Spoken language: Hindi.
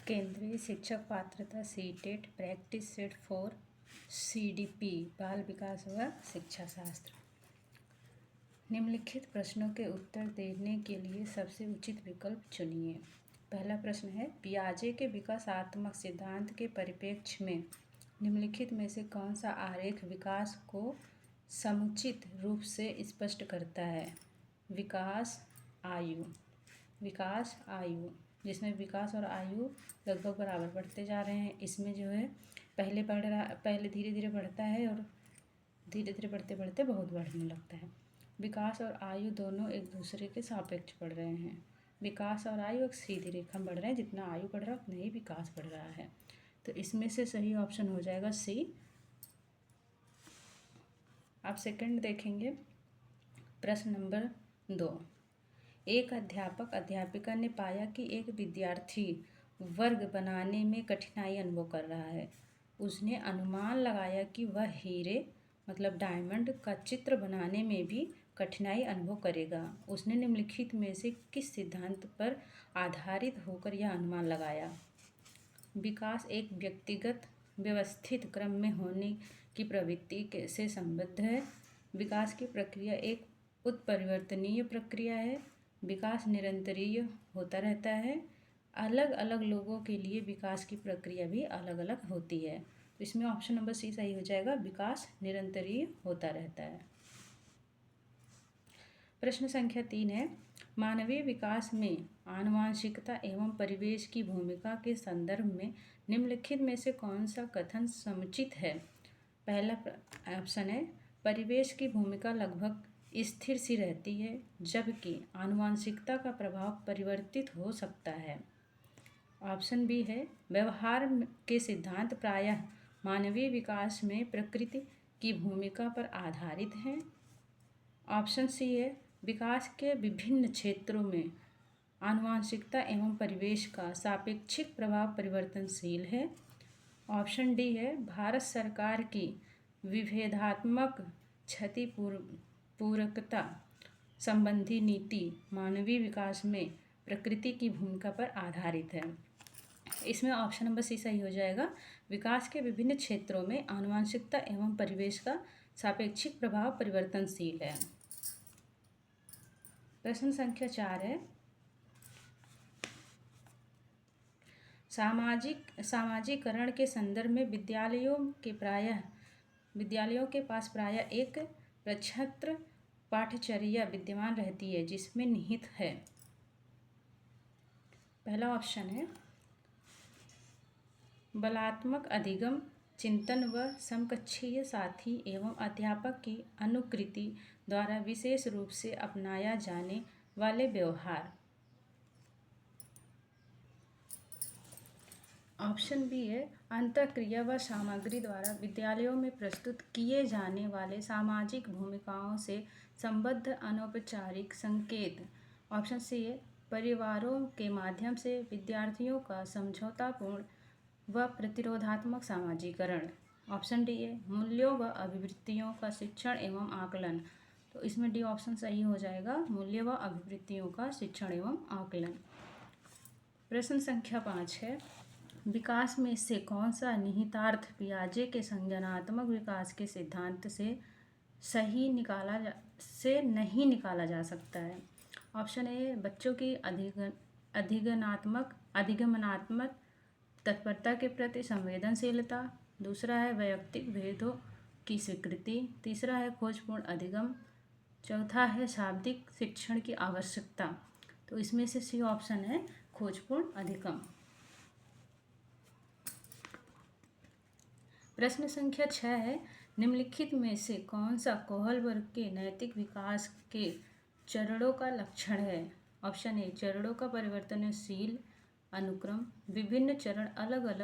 केंद्रीय शिक्षक पात्रता CTET practice set for CDP बाल विकास व शिक्षा शास्त्र। निम्नलिखित प्रश्नों के उत्तर देने के लिए सबसे उचित विकल्प चुनिए। पहला प्रश्न है, पियाजे के विकासात्मक सिद्धांत के परिप्रेक्ष्य में निम्नलिखित में से कौन सा आरेख विकास को समुचित रूप से स्पष्ट करता है। विकास आयु जिसमें विकास और आयु लगभग बराबर बढ़ते जा रहे हैं। इसमें जो है पहले धीरे धीरे बढ़ता है और धीरे धीरे बढ़ते बढ़ते बहुत बढ़ने लगता है। विकास और आयु दोनों एक दूसरे के सापेक्ष बढ़ रहे हैं। विकास और आयु एक सीधी रेखा में बढ़ रहे हैं, जितना आयु बढ़ रहा है उतना ही विकास बढ़ रहा है। तो इसमें से सही ऑप्शन हो जाएगा सी। आप सेकंड देखेंगे, प्रश्न नंबर 2। एक अध्यापक अध्यापिका ने पाया कि एक विद्यार्थी वर्ग बनाने में कठिनाई अनुभव कर रहा है। उसने अनुमान लगाया कि वह हीरे मतलब डायमंड का चित्र बनाने में भी कठिनाई अनुभव करेगा। उसने निम्नलिखित में से किस सिद्धांत पर आधारित होकर यह अनुमान लगाया। विकास एक व्यक्तिगत व्यवस्थित क्रम में होने की प्रवृत्ति से संबद्ध है। विकास की प्रक्रिया एक उत्परिवर्तनीय प्रक्रिया है। विकास निरंतरीय होता रहता है। अलग अलग लोगों के लिए विकास की प्रक्रिया भी अलग अलग होती है। तो इसमें ऑप्शन नंबर सी सही हो जाएगा, विकास निरंतरीय होता रहता है। प्रश्न संख्या 3 है, मानवीय विकास में आनुवंशिकता एवं परिवेश की भूमिका के संदर्भ में निम्नलिखित में से कौन सा कथन समुचित है। पहला ऑप्शन है, परिवेश की भूमिका लगभग स्थिर सी रहती है, जबकि आनुवंशिकता का प्रभाव परिवर्तित हो सकता है। ऑप्शन बी है, व्यवहार के सिद्धांत प्रायः मानवीय विकास में प्रकृति की भूमिका पर आधारित हैं। ऑप्शन सी है, विकास के विभिन्न क्षेत्रों में आनुवंशिकता एवं परिवेश का सापेक्षिक प्रभाव परिवर्तनशील है। ऑप्शन डी है, भारत सरकार की विभेदात्मक क्षतिपूर्तता संबंधी नीति मानवीय विकास में प्रकृति की भूमिका पर आधारित है। इसमें ऑप्शन नंबर सी सही हो जाएगा, विकास के विभिन्न क्षेत्रों में आनुवंशिकता एवं परिवेश का सापेक्षिक प्रभाव परिवर्तनशील है। प्रश्न संख्या 4 है, सामाजिकरण के संदर्भ में विद्यालयों के पास प्रायः एक प्रक्षत्र पाठ्यचर्या विद्यमान रहती है, जिसमें निहित है। पहला ऑप्शन है, बलात्मक अधिगम, चिंतन व समकक्षीय साथी एवं अध्यापक की अनुकृति द्वारा विशेष रूप से अपनाया जाने वाले व्यवहार। ऑप्शन बी है, अंतःक्रिया व सामग्री द्वारा विद्यालयों में प्रस्तुत किए जाने वाले सामाजिक भूमिकाओं से संबद्ध अनौपचारिक संकेत। ऑप्शन सी है, परिवारों के माध्यम से विद्यार्थियों का समझौतापूर्ण व प्रतिरोधात्मक सामाजिकरण। ऑप्शन डी है, मूल्यों व अभिवृत्तियों का शिक्षण एवं आकलन। तो इसमें डी ऑप्शन सही हो जाएगा, मूल्य व अभिवृत्तियों का शिक्षण एवं आकलन। प्रश्न संख्या 5 है, विकास में से कौन सा निहितार्थ पियाजे के संज्ञानात्मक विकास के सिद्धांत से नहीं निकाला जा सकता है। ऑप्शन ए, बच्चों की अधिगमनात्मक तत्परता के प्रति संवेदनशीलता। दूसरा है वैयक्तिक भेदों की स्वीकृति। तीसरा है खोजपूर्ण अधिगम। चौथा है शाब्दिक शिक्षण की आवश्यकता। तो इसमें से सी ऑप्शन है, खोजपूर्ण अधिगम। प्रश्न संख्या 6 है, निम्नलिखित में से कौन सा कोहलबर्ग के नैतिक विकास के चरणों का लक्षण है। ऑप्शन ए, चरणों का परिवर्तनशील अनुक्रम। विभिन्न चरण अलग अलग